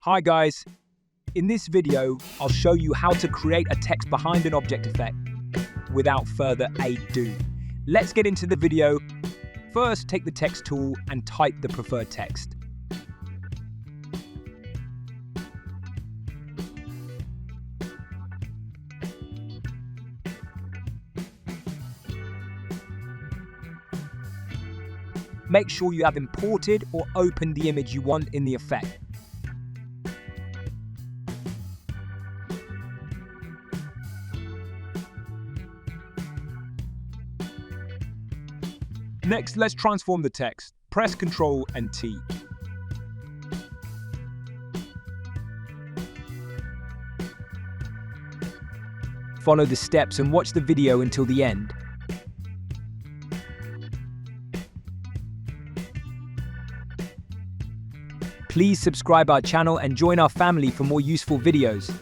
Hi guys, in this video, I'll show you how to create a text behind an object effect without further ado. Let's get into the video. First, take the text tool and type the preferred text. Make sure you have imported or opened the image you want in the effect. Next, let's transform the text. Press Ctrl and T. Follow the steps and watch the video until the end. Please subscribe our channel and join our family for more useful videos.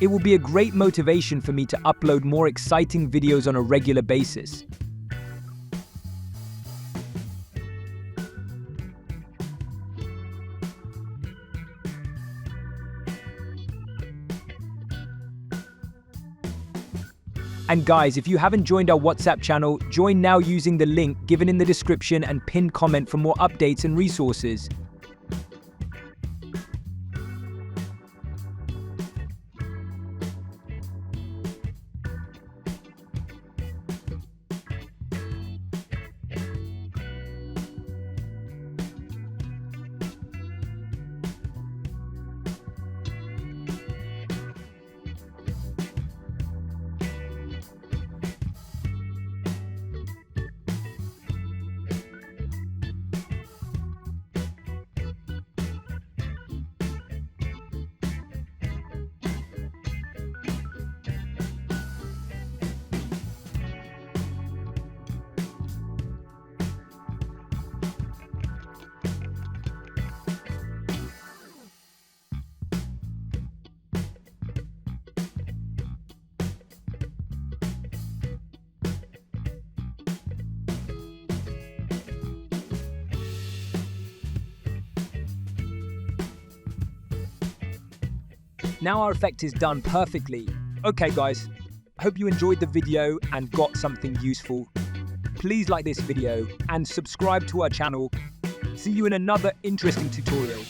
It will be a great motivation for me to upload more exciting videos on a regular basis. And guys, if you haven't joined our WhatsApp channel, join now using the link given in the description and pinned comment for more updates and resources. Now our effect is done perfectly. Okay guys, hope you enjoyed the video and got something useful. Please like this video and subscribe to our channel. See you in another interesting tutorial.